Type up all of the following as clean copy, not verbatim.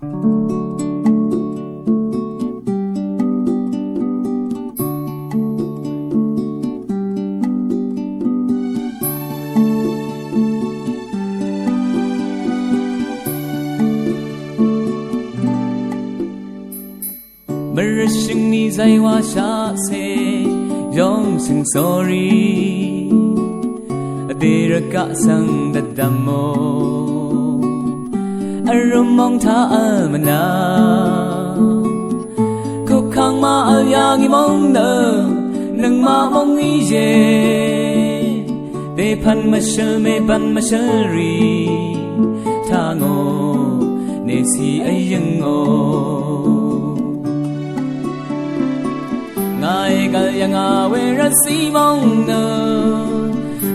Mơ sinh ni dây hoa xa xe dòng sinh sorry để ra cả sang đất đam mô arum mong tha mà na khúc khang ma al ya ngi mong nơ nâng ma mong ngi je để pan ma shel me ban ma shel ri tha ngô ne si ai yang ngô ngài gal yang a we ra si mong nơ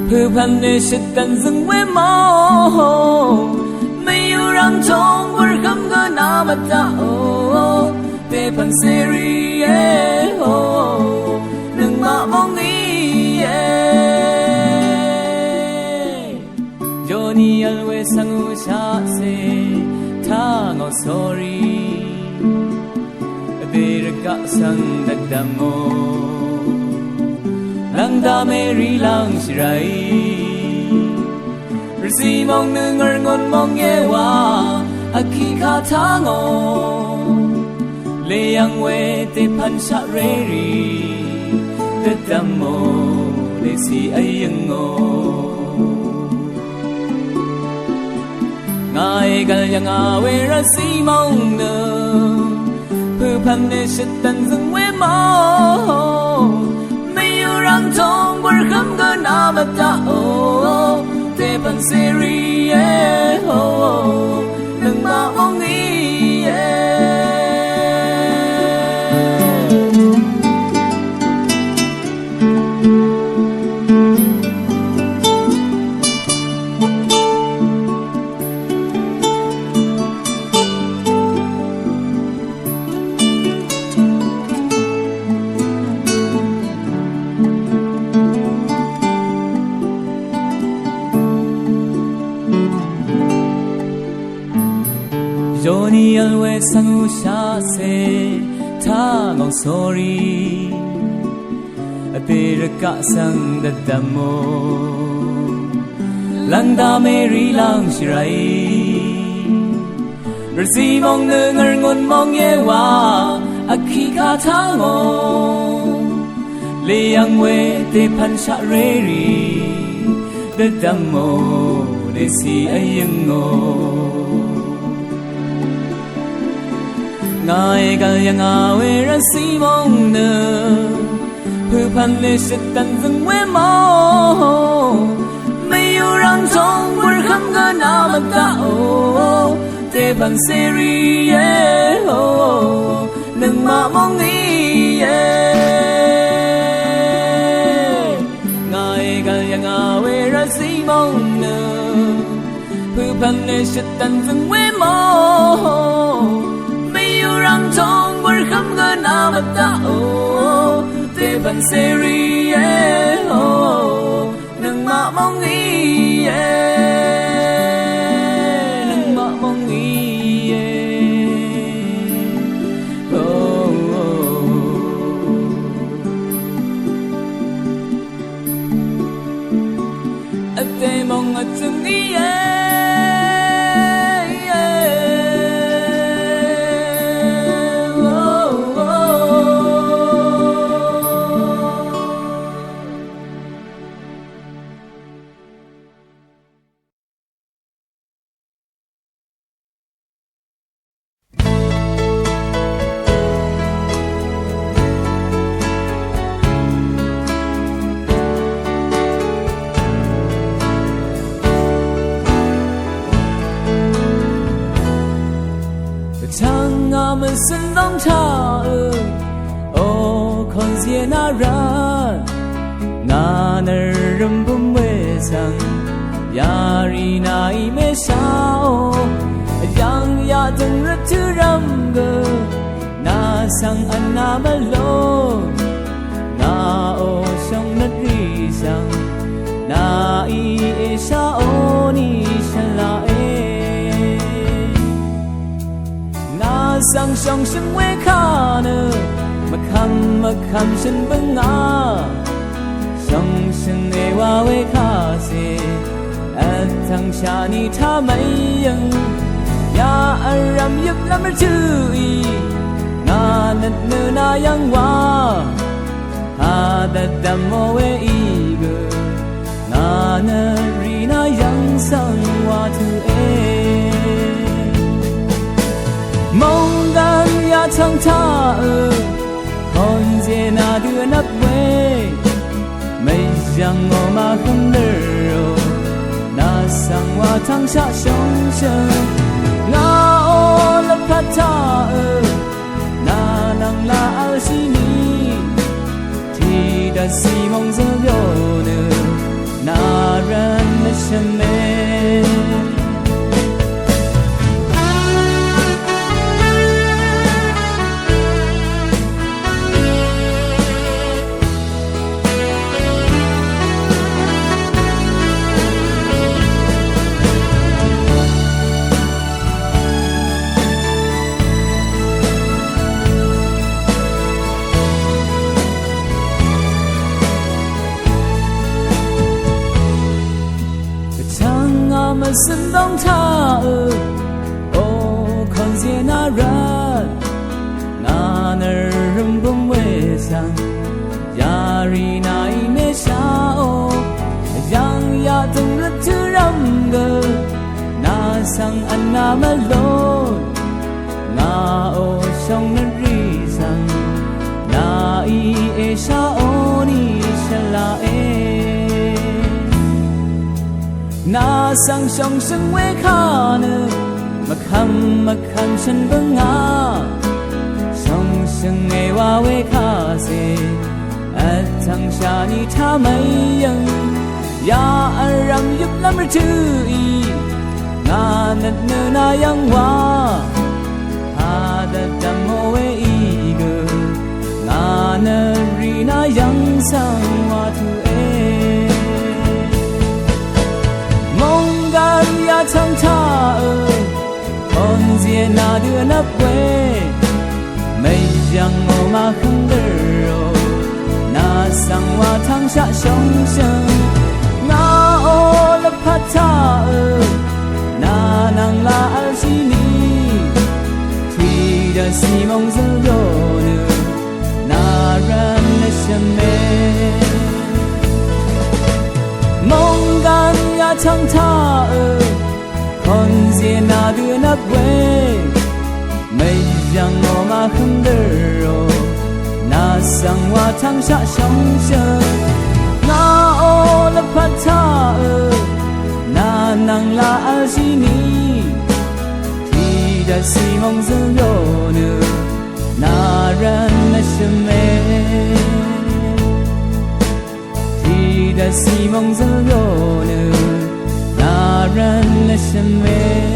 phu pan ne shit tan zung we mo me yu rang chong war kham ga na ma ta o te pan seri e ho nang ma mong ni e joni al we sang u sha se tha ngo sorry để cả sang đất đam mô lang da meri lang sirai rsi mong nương ở ngon mong nghe wa aki kha tha ngo le yang we te pan sa re ri đất đam mô le si ai yang ngo ngai gal yang a we rsi mong nương phu pan ne shit tan zung we mo me yu rang tong war kham ga na ma ta o te pan seri e ho nang ma mong ni e Johnny always sang usha se tha ngong sorry atir ka sang dadamo lang da meri lang shirai rsi mong ngar ngon mong ye wa akhi kha tha ngo le yang we te pan sha re ri dadamo le si ayang ngo ngài gal yang a we ra si mong nơ phu pan le shit tan zung we mo me yu rang chong war kham ga na ma ta o te pan seri e ho nang ma mong ni e ngài gal yang a we ra si mong nơ phu pan le shit tan zung we mo rang chong war kham ga na ma ta o te pan seri e ho nang ma mong ni e nang ma mong ni e ate mong at chung ni e mình xin đón cha ơi ô con dễ na ra na nơ râm bum mê sang yari nai me sao yang ya từng rất thứ râm gơ na sang anh na mà lo na ô sông đất ri sang na i e sa o ni sa la e sang song sinh quê khá nơ mà khăm sinh bưng ngã song sinh ê wa quê khá se at thằng cha ni tha mấy yang ya aram yip lam chui na nat nơ na yang wa ha da damo we igu na na ri na yang sang wa tu e mong dan ya chang tha con je na đưa nắp quê mây giăng ngô mà không lỡ na sang wa thang xa sông sơ nga ô lập phát tha na nang la al si ni thì đã si mong giờ yo nơ na ran na shem me mà xin đong tha ô con dê na ra na nơ rum bum we sang ya ri nai me sa o yang ya tung rat chu ram gơ na sang an na ma lo na o song na ri sang na i e sa o ni sa la e na sang song sinh quê khá nơ mà khăm sinh bưng ngã song sinh nghe wa quê khá se at thằng cha ni tha mấy yang ya aram yup lam chui na nat nơ na yang wa ha da damo we igu na na ri na yang sang wa tu e mong gan ya chang tha con je na đưa nắp quê mây giăng ngô mà không lỡ na sang wa thang xa sông sơ nga ô lập phát tha na nang la al si ni thì đã si mong giờ yo nơ na ran na shem me mong gan ya chang tha con je na đưa nắp quê mây giăng ngô mà không lỡ na sang wa thang xa sông sơ nga ô lập phát tha na nang la al si ni thì đã si mong giờ yo nơ na ran na shem me thì đã si mong giờ yo nơ na ran na shem me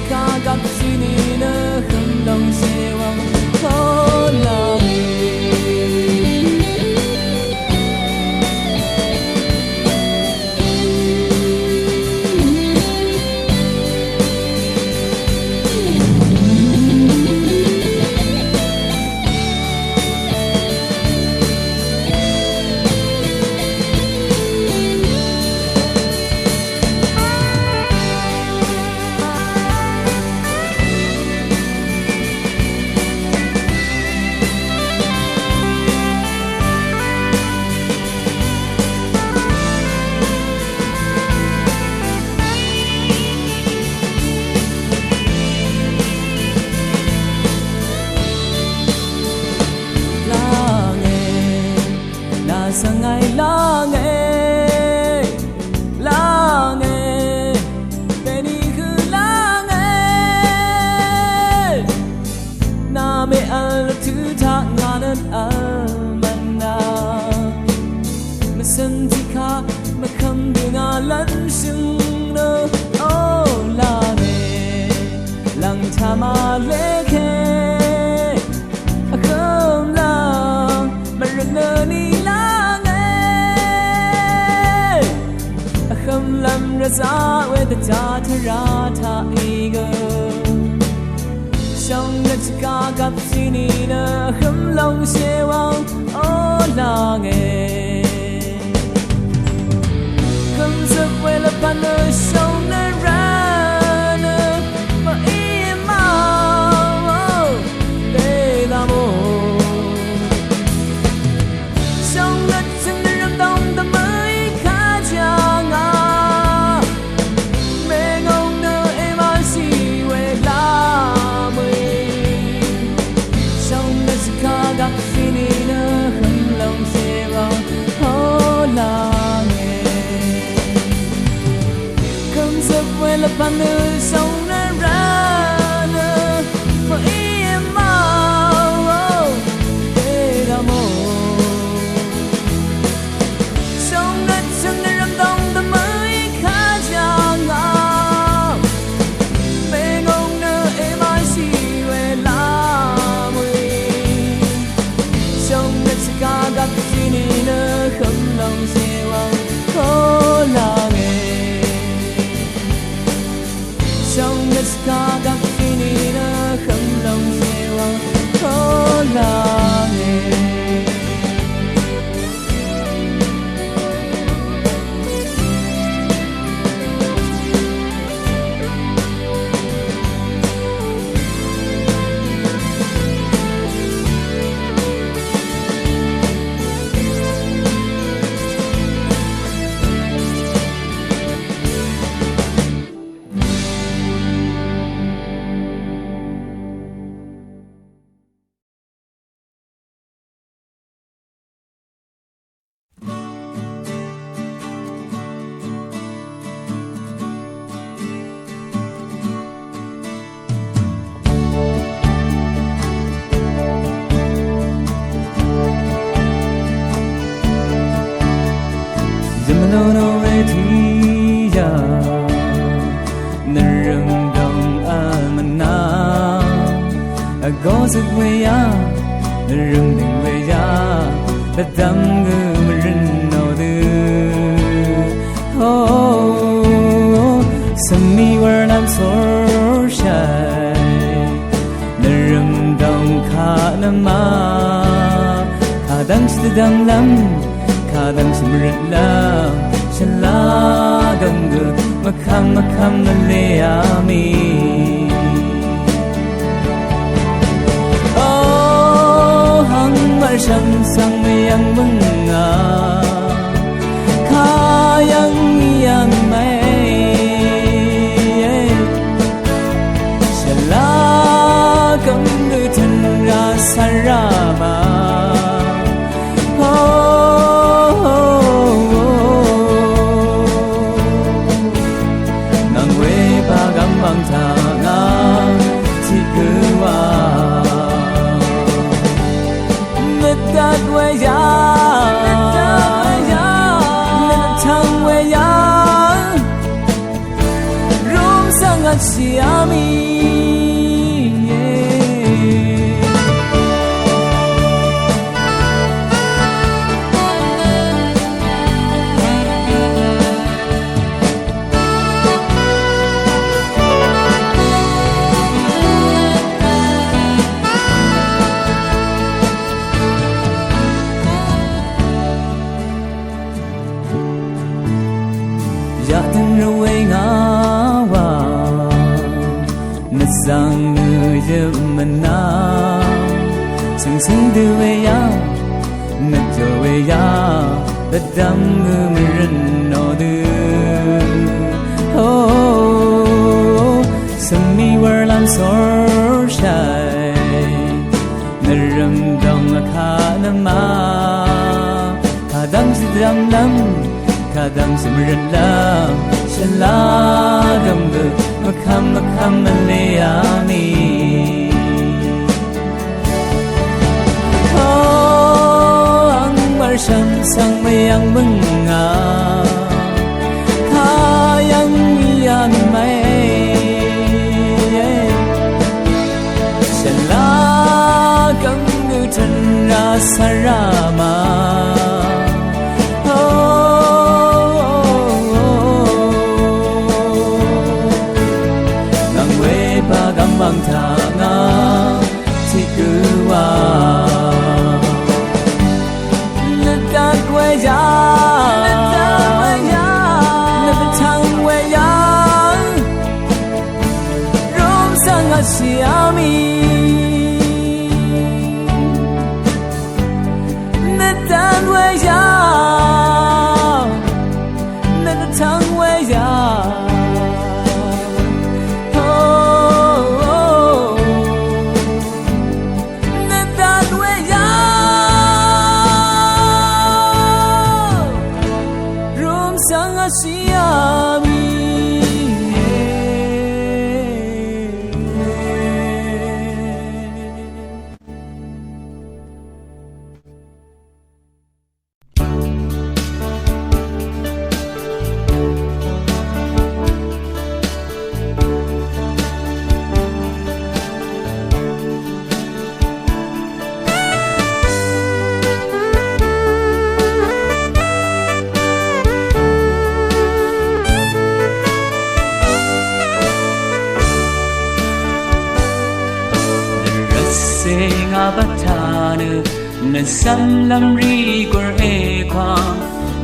cả gặp gì nữa không lòng sẽ vòng khó lòng sang ngày la nghe bên đi cứ la nghe na me al thứ tha ngàn al mana mà sân thì kha mà không được ngà lẫn sưng nơ ô la nghe lăng tha ma lê khe không la mà rừng nơ ni lâm ra giá về ta cha thà ra tha iga song đất cả gặp gì nè nơ khấm lòng xe vang ô la nghe cầm giấc về là pan nơ song nơ ra nơ mà im mau để ta mô song đất chân nơ râm đông ta mới khá chàng gặp gì nữa không lòng sẽ vào khó là nghe không giấc về là pan nữ sống nên ra nữa mà im mau để ra mồ sống đất chân nên râm đông ta mới khá chàng ngào mê ngông nơ em ai xì về la cả gặp gì nữa không lòng sẽ vòng khó là nghe trong đất cả gặp gì nữa không lòng sẽ vòng khó là nghe no no ready ya nương đồng amana go zuk we ya nương ding we ya the dam gu mrin no du oh sami war nam so shai nương đồng kha nama kha dang sidam lam kadang simrit la shala gangu makham le ami oh hang mar sham sang yang bunga kayang mai shala gangu tan ra sarama that way ya sang người giúp mình na sing sing du về ya nát cho về ya đất đam người mình rừng nọ du oh sum mi war lam sor shai naram dong kha nama kadang sidram lam kadang simran lam shala gam gu makham malayani ang marsham sang mayang bunga kayang yan may shala gam gu tan ra sarama bang thanga chỉ cứ wa let that way ya let the tongue way ya rom sang asiami let that way ya let the tongue way ya batana na sam lam ri kor e kwa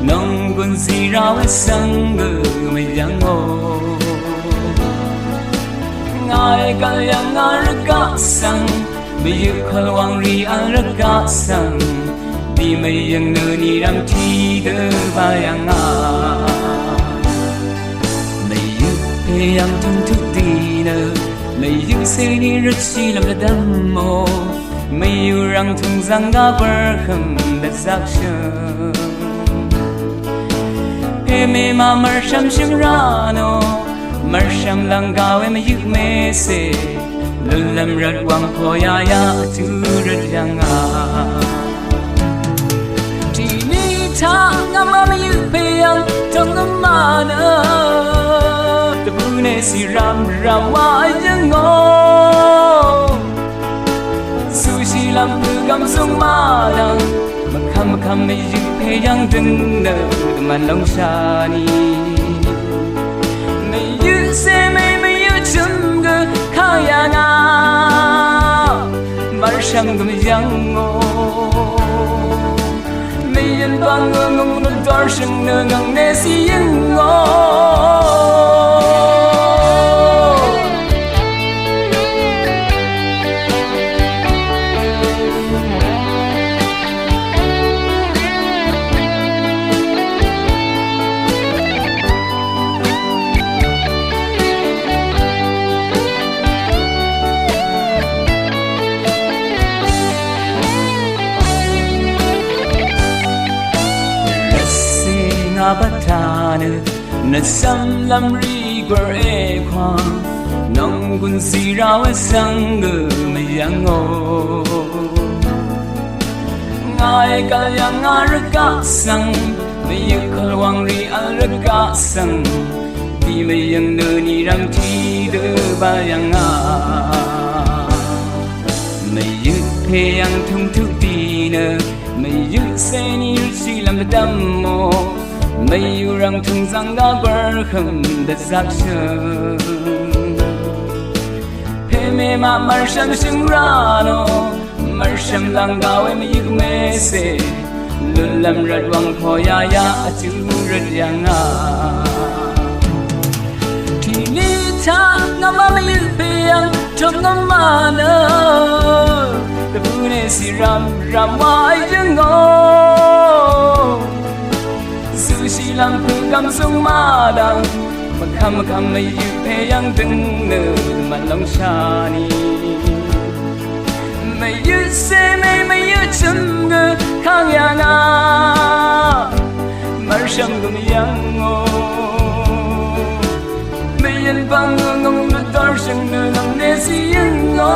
nong gun si ra we sang gu me yang o ngai ka yang ar ka sang me yu khol wang ri ar ka sang di me yang nu ni ram thi de ba yang a me yu pe yang tung tu ti na me yu se ni ru chi lam la dam mo mấy yêu rằng thùng răng gà bờ khum đất giặc sơn em mà mar sham shim rano mar sham lang gao em yêu mê se lulam rat wang khoya ya tu rat yang a ti ni tha ngam ma yêu pe yang tong ngam ma na tu bu ne si ram ram wa yang ngo sushi lam tu gam sung ma dang makham me yu pe yang ding na man long sha ni me yu se me yu chum ge kha ya nga mar sham gam yang ngo me yin bang ngong no dar shing na ngang ne si yin ngo batana na sam lam ri gor e kwa nong gun si ra we sang gu me yang o ngai ka yang ar ka sang me yu khol wang ri ar ka sang di me yang nu ni ram thi de ba yang a me yu pe yang thung thu ti na me yu se ni si lam dam mo mấy yêu rằng thùng răng gà bờ khum đất giặc sơn pe me ma mar sham shim rano mar sham lang gao em yêu mê se lulam rat wang khoya ya chu rat yang a ti ni tha ngam ma yêu pe yang trong ngắm mà nơ ta bu ne si ram wa ai ngô su si lam phu kam sung ma dang mà kham mai yu pe yang từng nơ mà long cha ni mai yu se mai yu chum ngơ khang ya na mar sham gum yang ngô mai yen bang ngong na dar shang nơ ngam ne si yang ngô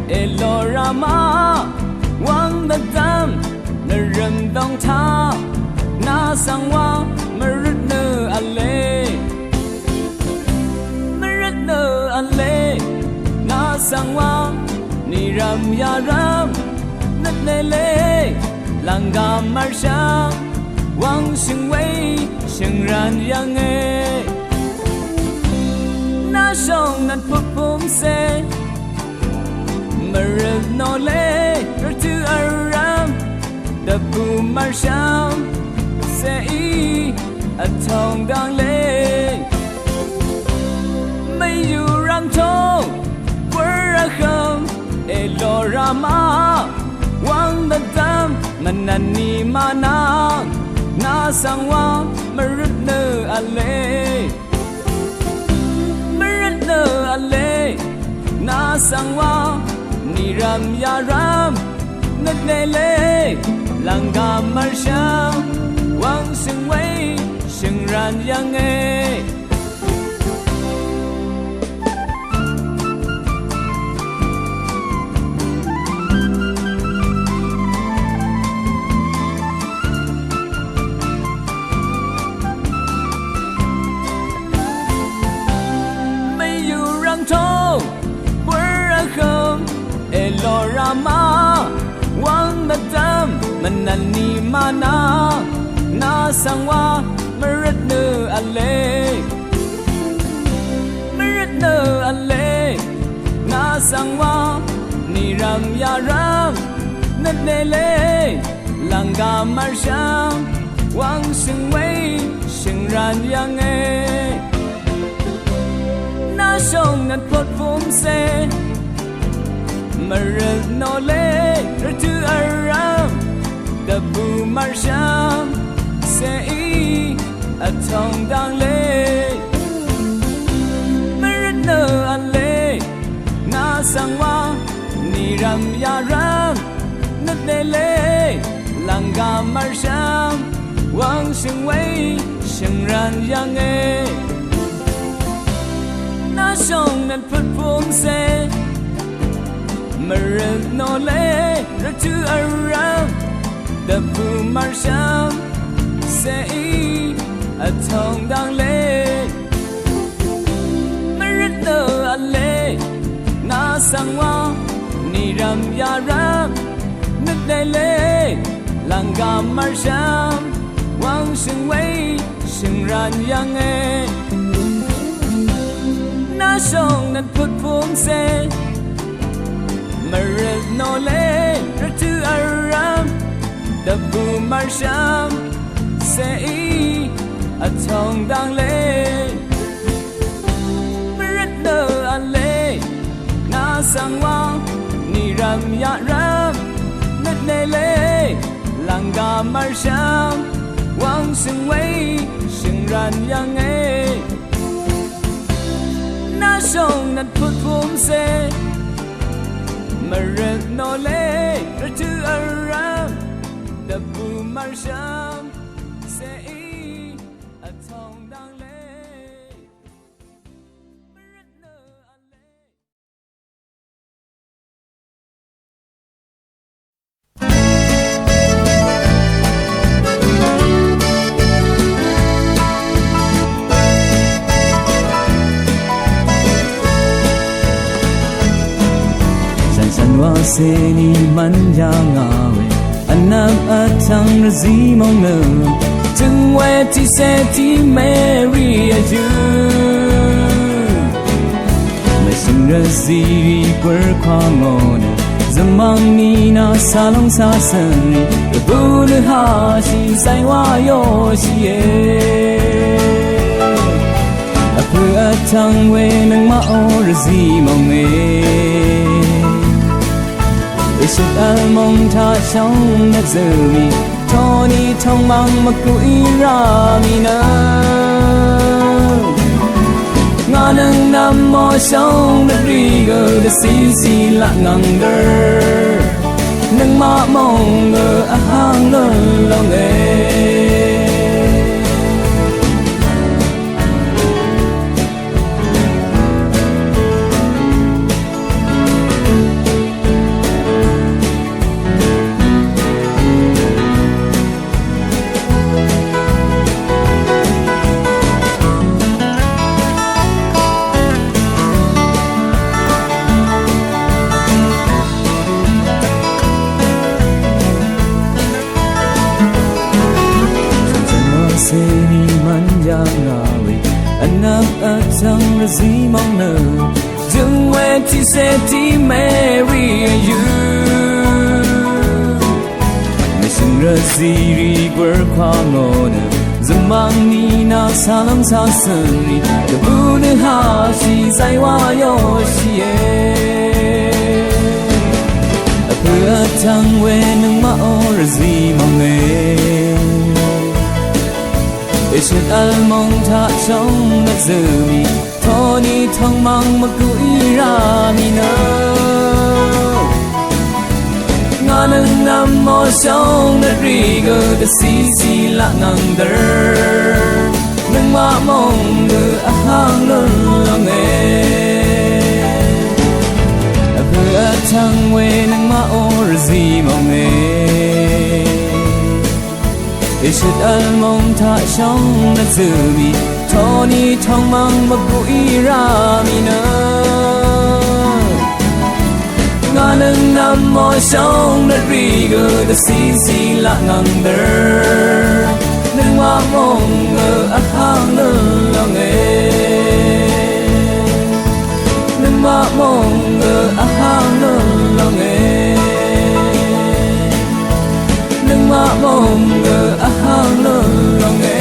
Elorama wang the dam na rem dong ta na sang wa marut no ale na sang wa ni ram ya ram nat le le lang ga mar sha wang xing wei xing ran yang e na song nat pu pum se Maril no le tu aram the boom marsham say a tong dang le may you ram tong where a hum elorama wang the dam manani mana na sangwa marit no ale na sangwa ni ram ya ram nat le le lang ga mar sham wang sing wei sing ran yang e may you ram to where I come Elorama wang madam manani mana na sangwa marit no ale na sangwa ni ram ya ram nat le le lang ga mar sham wang sing wei sing ran yang e na song nat pot vum se Maril no le tu aram the boom marsham say a tong dang le Maril no ale na sangwa ni ram ya ram nat le le lang ga marsham wang sing wei sing ran yang e na song nat put pum se Maril no le tu aram the boom marsham say a tong dang le Maril no ale na sangwa ni ram ya ram nat le le lang ga marsham wang sing wei sing ran yang e na song nat put pum se Maril no le tu aram the boom marsham say a tong dang le Maril no ale na sangwa ni ram ya ram nat le le lang ga marsham wang sing wei sing ran yang e na song nat put pum se Maril no le tu aram đập bù mar sham sẽ ý ở thong đang lệ Seni manjangawe anam atang razi mong na chung we ti se ti Mary aju me sing razi per kwangona zamang ni na salong sa sanri bu le ha shi sai wa yo shi ye apu atang we nang ma o razi mong me Isut almong ta trong đất mi Tony thông mang mà cũi ra mi nơ Nga nâng nam mô trong đất rì gờ đất xì lạ ngang đơ Nâng mạ mong ngờ hang lơ lòng ê Atang razi mong na Jung we ti se ti Mary you Mission razi ri quer kwa ngona Zamang ni na salam sa sanri The Buddha ha shi sai wa yo shi ye Apu atang we nang ma o razi mong ne Isut almong ta trong đất mi Tony thong mang mà cũi ra mi nơ Nga nâng nam mô trong đất rì gờ đất xì lạ ngang đơ Nâng mạ mong ngờ hang lơ lòng ê Apu atang we nâng mạ ô razi mong ê Isut almong ta trong đất mi Tony thong mang mà cũi ra mi nơ Nga nâng nam mô trong đất rì gờ đất xì lạ ngang đơ Nâng mạ mong ngờ hang lơ lòng ê Nâng mạ mong ngờ hang lơ lòng ê Nâng mạ mong ngờ hang lơ lòng ê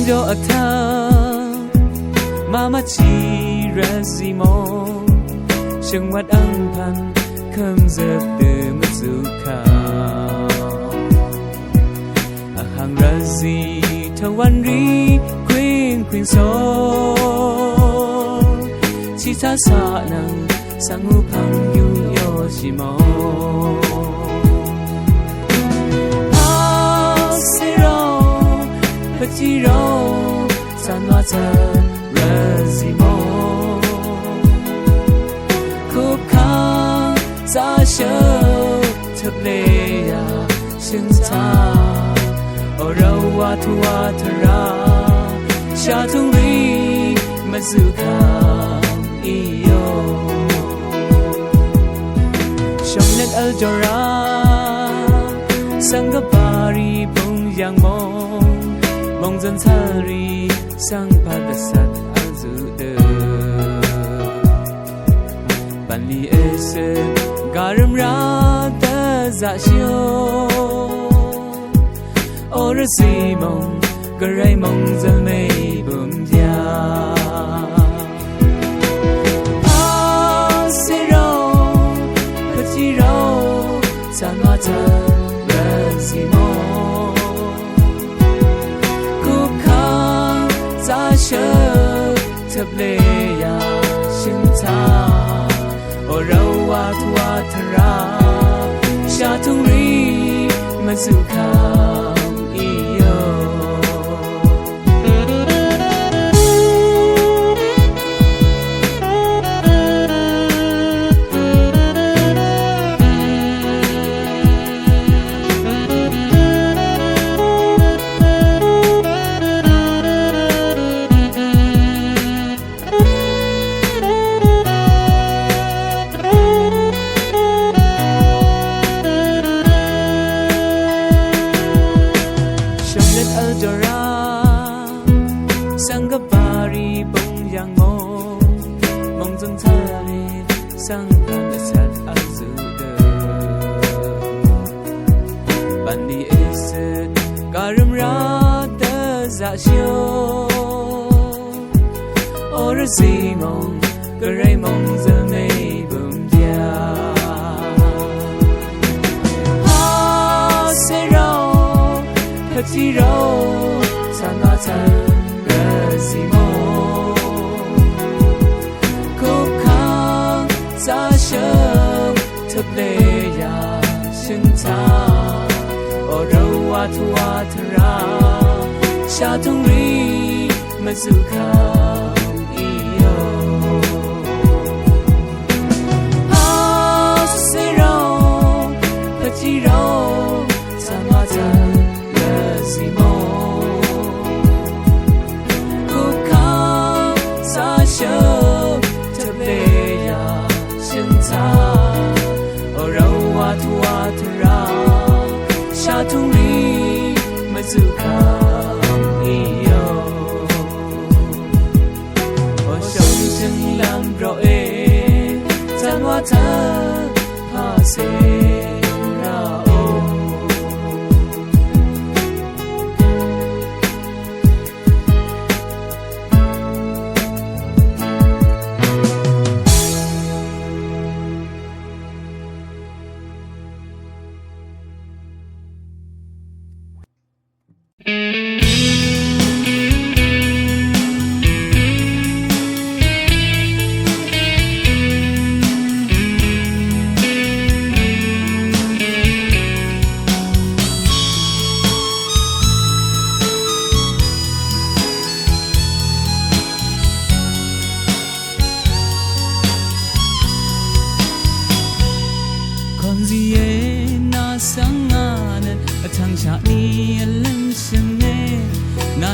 Yo ata mama chi razimo Sương mắt âm thầm khâm giật từ mất dù khao Hàng razi thâu văn ri khuyên số Chỉ ta xa nang sang ngũ phang yu yo chi mô Chi rô san hoa thơ razimo khúc khang giá sơ thập lê ya sưng ta ở râu hoa thu hoa thơ ra cha tung ri mà dù khang iyo trong nét al jora sang gấp bari bông giang mong mong dân thari sang pada sat azude banli ese garam ra ta za shio or simon garai mong zame bum dia asiro kachiro sanwata simon kuka za she tableya shinta orawa tuwa thara shaturi mazuka iyo Sangapari bong yang mo mong zong thali sang pan sat azude bandi ese garam ra ta za shio or simon garai mong zame bum dia sero patiro sanata simon kuka za she tableya shinta orawa tuwa thara shaturi mazuka iyo asiro patiro samata simon tableya shinta orawa tuwa thara shaturi mazuka iyo o shong ching lam ro e tanwa ta pa se ra o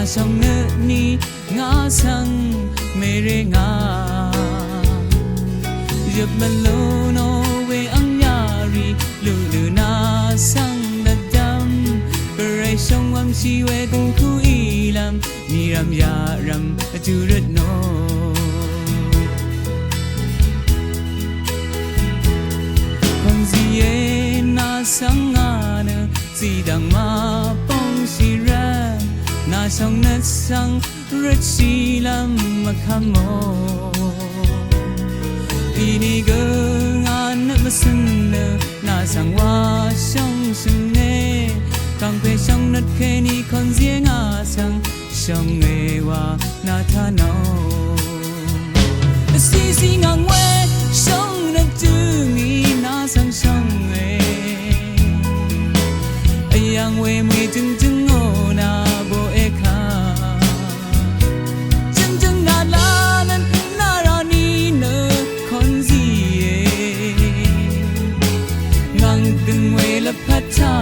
Song ni nga sang mere nga Yep malono we ang yari lulu na sang dadam Beray song wam si we dung ku ilam Niram yaram ajurat no Kong ziye na sang ana zidang ma pong siram Na song na sang rat silam makamo Inigang masunna na sang wa song sunne Kang pe song nat ke ni kon zie nga sang song nge wa na tha no Si si ngang we song na tu ngi na sang song nge Ayang we me jung jung o na bo e kha Jung jung na la nan na ra ni ne kon zie Ngang ding we la phat cha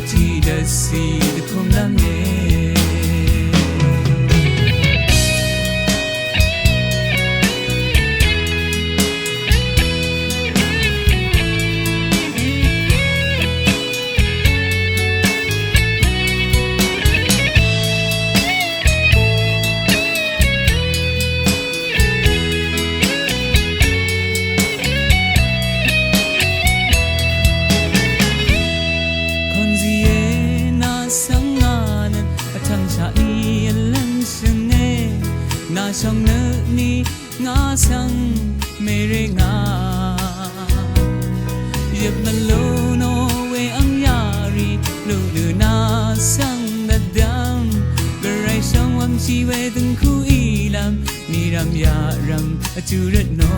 ji da si de kum la me 那上了你我想没人啊也不露no为昂亚里露的那上的dam gerai sang wam chi we từng khu ilam ni ram ya ram achurat no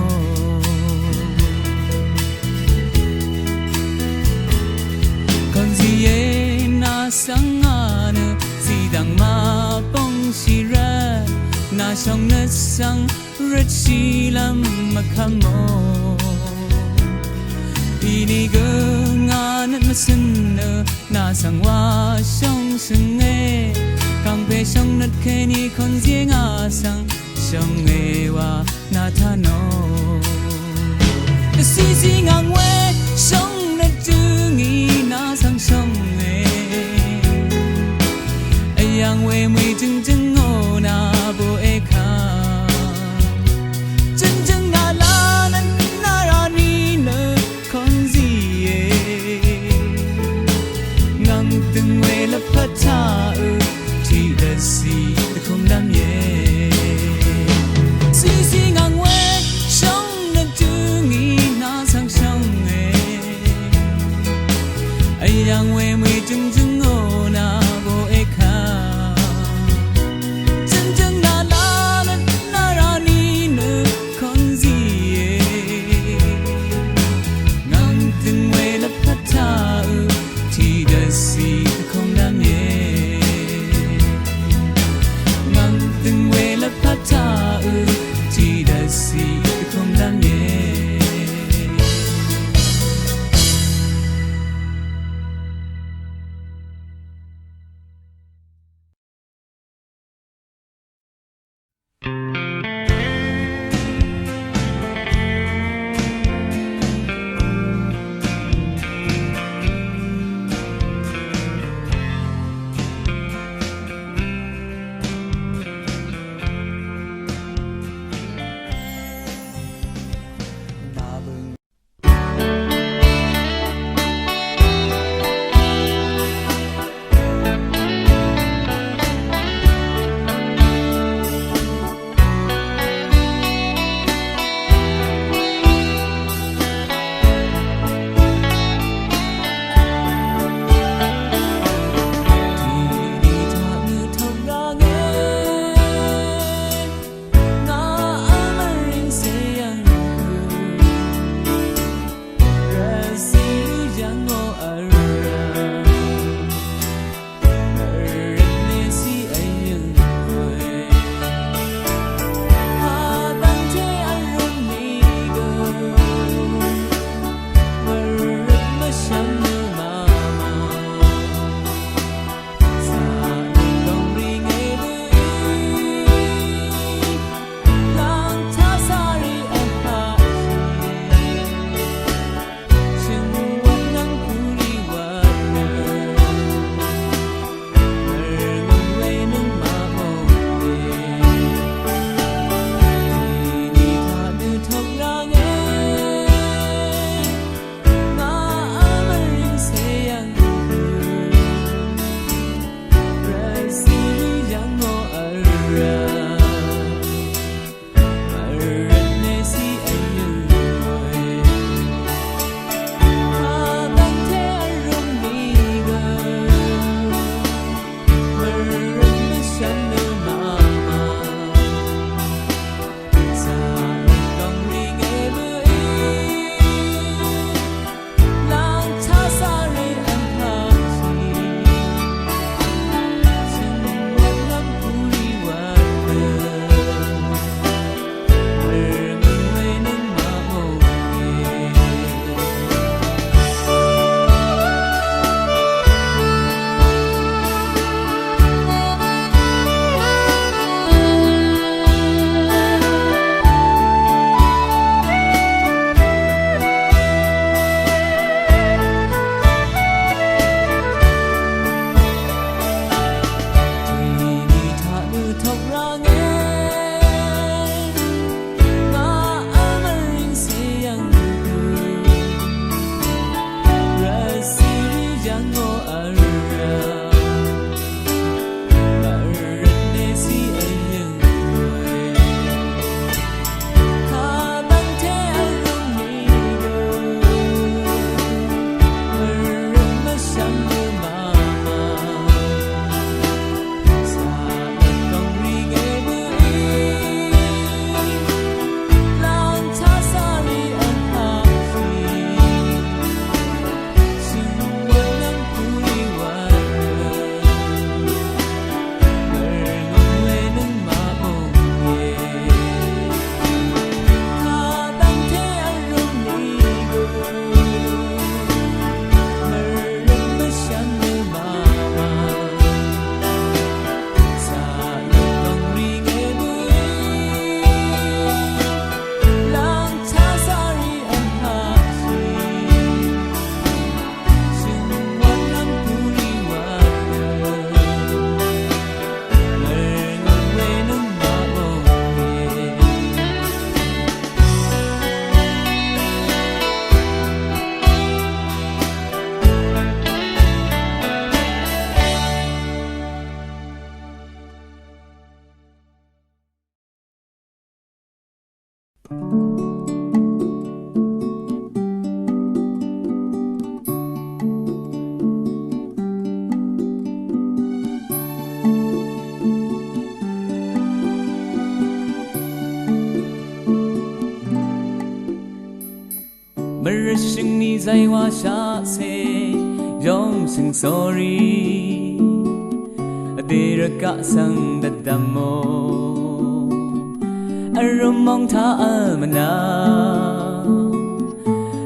con gì ấy na sang ana si dang ma bong si ra na song na sang red si lam ma khamo ini gengan ma sin na sang wa song sung e kang pe song nat ke ni con gì nga sang song e wa na tha no si si ngang we song na tu ngi na sang song e yang we mui jing jing ngo na bo e kha jing jing na la na ra ni ne con gì e ngang từng we la pha tha chỉ là si không làm ye si si ngang we song na tu ngi na sang song Mơ sinh ni dây hoa xa xe Dòng sinh sorry Đi ra cả sang đất đàm mô Arum mong tha mà na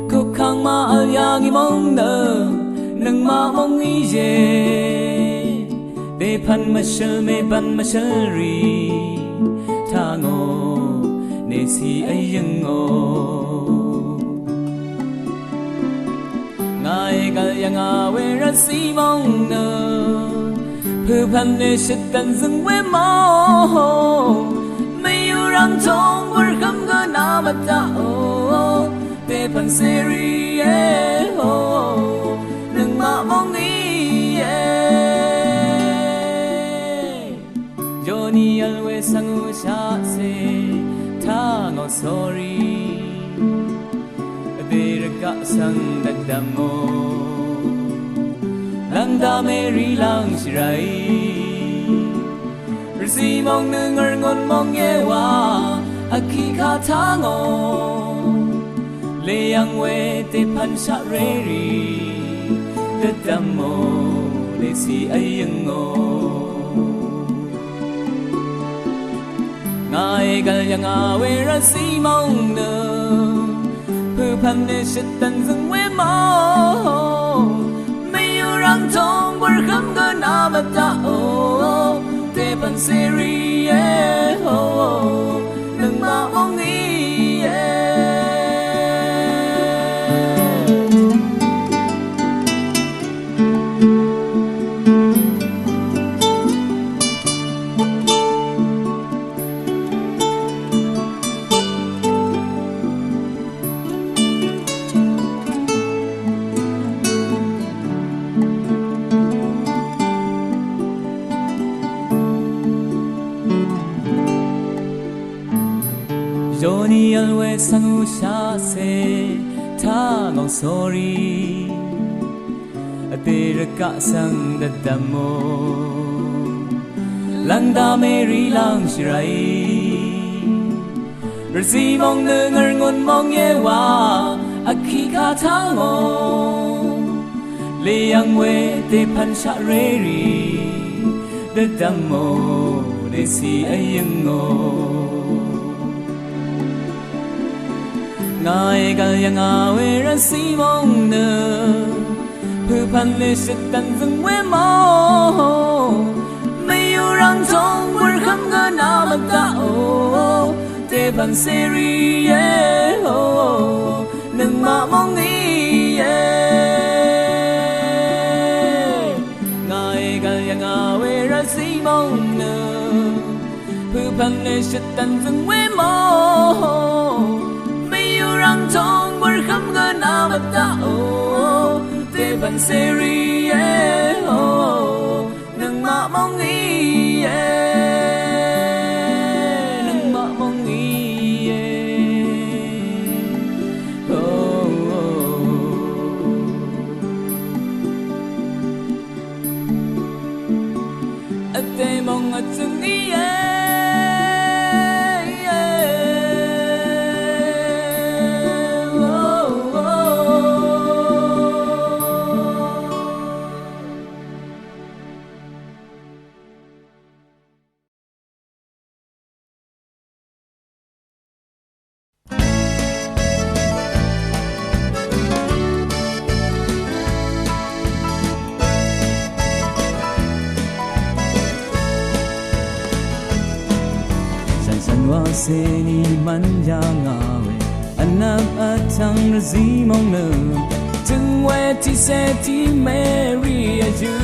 Khúc khang ma al ya nghi mong nơ Nâng ma mong nghi dê Để pan ma shơ mê ban ma shơ ri Tha ngô nê si ay dân ngô Ngài gà yang à quê ra si mong nơ Phư pan nê shit tàn dừng quê mô Mây yêu răng trông vỡ khâm gơ nà mà ta ô Tê pan sê ri Nâng mạ mong ý Johnny alwe sang u sha se Tha ngô sorry Để cả sang đất đàm mô Lang đà mê ri lang shirai Rzi mong nương ở ngon mong nghe wa Aki ka tha ngô Lê yang we te pan sa re ri Đất đàm mô Để si ay yang ngô Ngài gal yang a we ra si mong nương Phư pan nê shit tàn dừng quê mô Mây yêu răng trông vỡ khâm gơ nà mà ta ô Tê pan sê ri Nâng mạ mong ý Johnny alwe sang u sha se Tha ngô sorry Để ra cả sang đất đàm mô Lang đà mê ri lang shirai Rzi mong nương ở ngon mong nghe wa Aki ka tha ngô Lê yang we te pan sa re ri Đất đàm mô Để si ay yang ngô Ngài gal yang a we ra si mong nơ Phư pan lê shit tàn dừng quê mô Mây yêu răng trông vỡ khâm gơ nà mà ta ô Tê pan sê ri Nâng mạ mong ý Ngài gal yang a we ra si mong nơ Phư pan lê shit tàn dừng quê mô Răng trông vỡ khâm gơ nà mà ta ô Tê pan sê ri Nâng mạ mong ý Nâng mạ mong ý Tê mong ở chừng ý Seni manja ngawe anak atang rzi mong nơ Từng we ti se ti Mary aju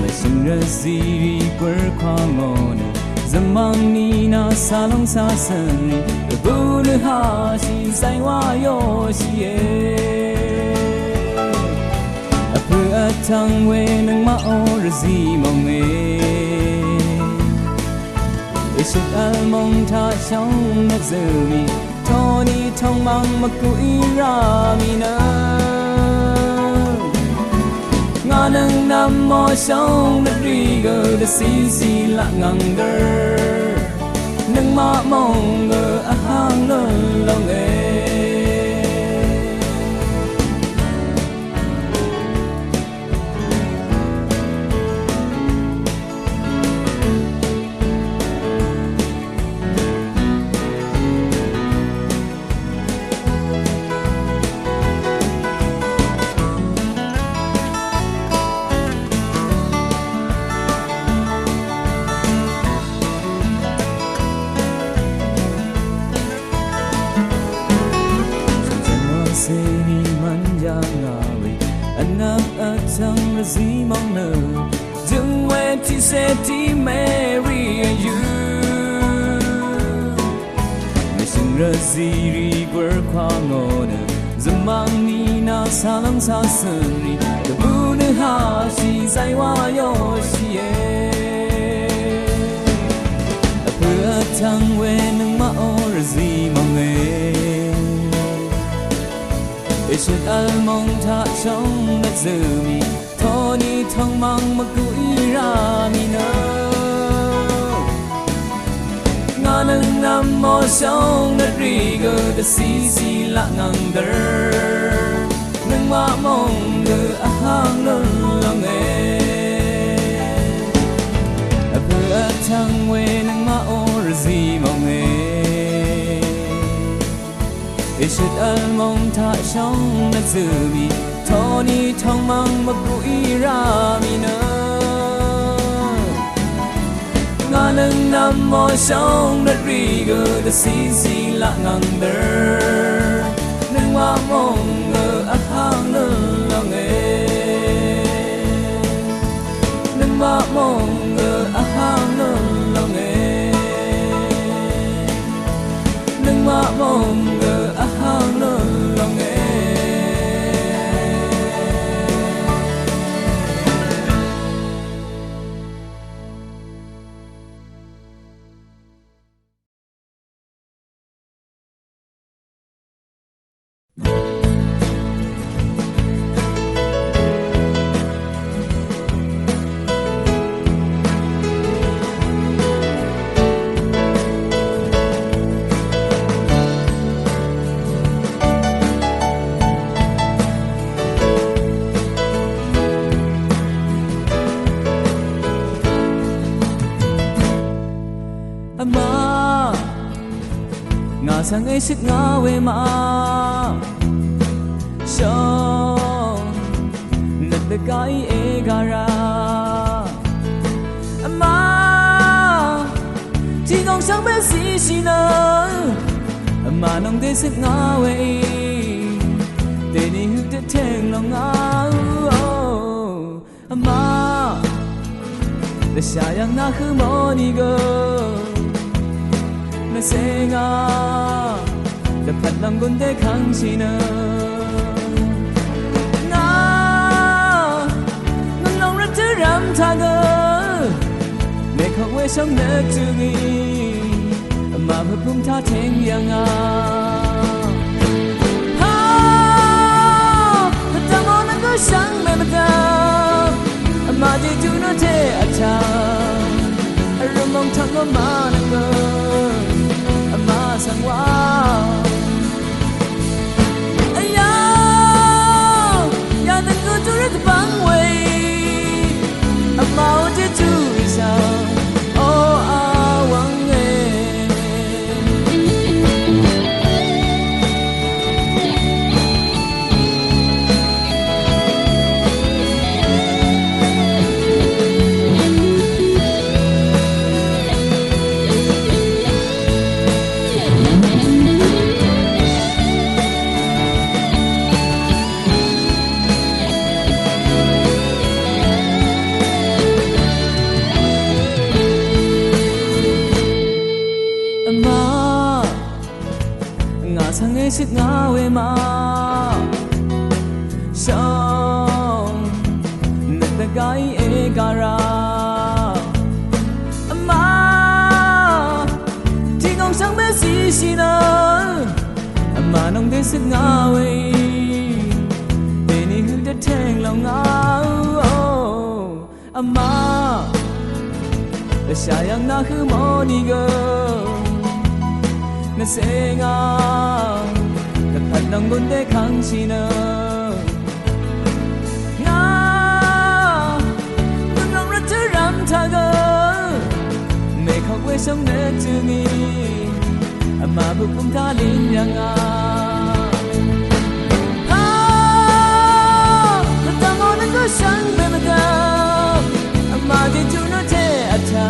Mai sung rzi quer kwa ngone Zamang ni na salong sa senri Bulu ha si sai wa yo si Apu atang we nang ma o rzi mong 一时而梦他想那自mi托你通忙嘛故意让你呢ngã nâng nam mô sông đất đi gờ đất xì lạ ngang đơ nâng mã mong ngờ hang lớn lòng ê Seni manjang awe anak atang razi mong na Dung we ti se ti Mary and you Missing razi ri gwer kwa ngona Zamang ni na salang sa suri The Buddha ha shi zai wa yo shi e Apu atang we nang ma o razi mong e一时而梦他trong đất giờ mi thôi đi thong mang mà cứ ý ra mi nơ ngã nâng nam mô trong đất rì gờ đất xì lạ ngang đơ nâng mã mong gờ hang lớn lòng ê vừa thăng quê nâng mã ô gì mong ê一时而梦他trong đất giờ mi thôi đi thong mang mà cứ ý ra mi nơ ngã nâng nam mô trong đất rì gờ đất xì lạ ngang đơ nâng mã mong ngờ hang lớn lòng ê nâng mã mong ngờ hang lớn lòng ê nâng mã mong ngờ hang lớn lòng ê ama nga sang ay sit nga we ma so nagdagay e gara ama chỉ còn sang bên xì nơ ama nong de sit nga we de ni hu de theng long nga ama de sayang na khu mo ni go na senga the phat lam gun de khang si na nga nang long ra tu ram tha go me khok we song na tu gi ma phu pum tha theng yang a ha ta mo na go sang me ma ta ma di tu no te a cha rum mong thang go ma na go mà sang qua aya ya ta cứ tu rất vắng quay mau đi tu sao oh a wang sang ấy sit nga we ma song nat ta gai e gara ma nông thế sức ngao ấy để ni hư đất thèn lòng ngao ama để sayang na hư mò ni gơ na sẽ ngao để khát nông bồn để khang chi nơ ngao nông nông rất thứ ram tha gơ mẹ khóc quê sông để chưa nghi mà buộc không tha linh yang à thật ta mong đến có sáng về mặt ta mà thì chú nó thế à cha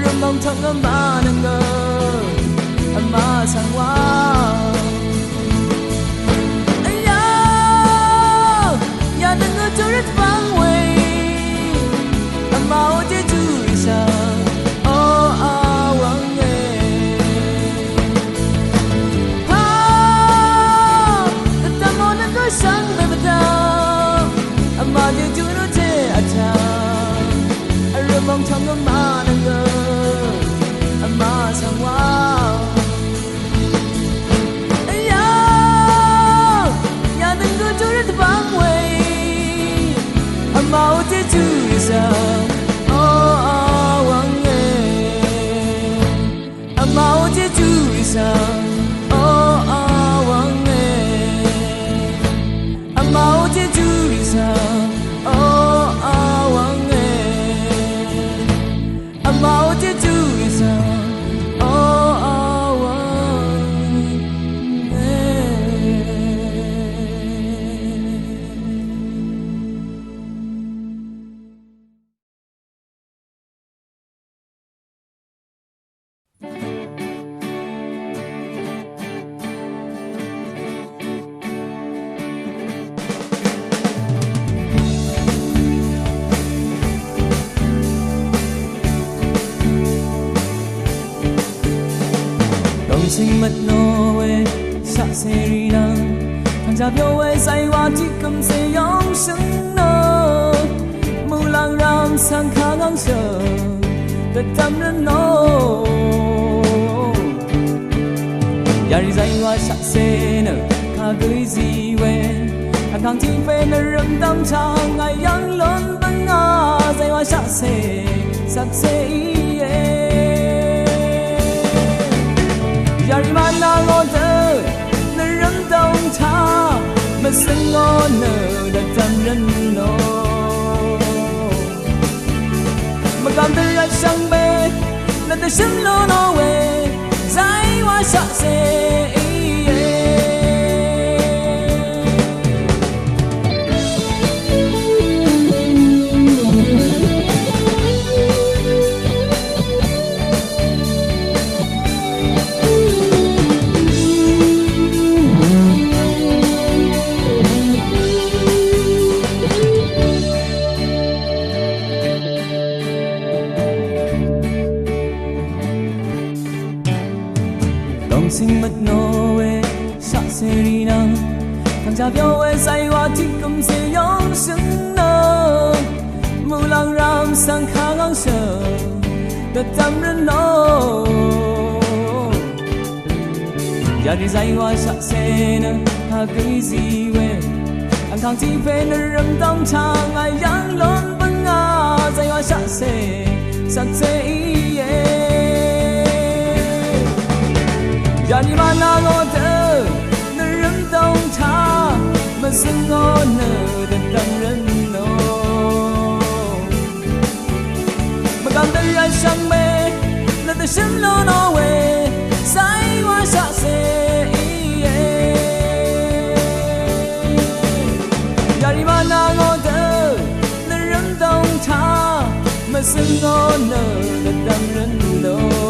rồi mong thằng âm mà nâng ngờ mà sang quá nhà đừng có cho rất vắng quay mà ô thế chú đi sao sáng về mặt ta mà như chú nó thế à cha rồi mong trong ngắm mà nâng ngờ mà sang quá nhà đừng có chú rất vắng quay mà ô thế chú đi sao vắng nghe mà ô thế chú đi sao mau thế chú đi sao vắng nghe mau thế chú đi sao vắng nghe sinh mất nôi sa seri nang thằng cha biểu ấy say hoa chỉ cầm sẽ yong sinh nơ mù lang ram sang khang ngang chờ đất tâm lên nô yari say hoa sa se nơ kha gửi gì về thằng khang thiên về nơ râm tâm chàng ngày yang lớn băng nga say hoa sa se yari mana ngode na ram dong cha ma sing on da tam ran no ma kam de ra sang be na de sim lo no we zai wa sa se sinh mất nôi sa seri nang thằng cha biểu ấy say hoa chỉ cầm sẽ yong sinh nơ mù lang ram sang khang ngang chờ đất tâm lên nô yari say hoa sa se nơ kha gửi gì về thằng khang chỉ về nơ ram tâm chàng ai yang lớn băng nga say hoa sa se yari mana ngode na ram dong cha ma sing on da tam ran no ma kam de ra sang me na de sim lo no we sai wa sa se yari mana ngode na ram dong cha ma sing on da tam ran no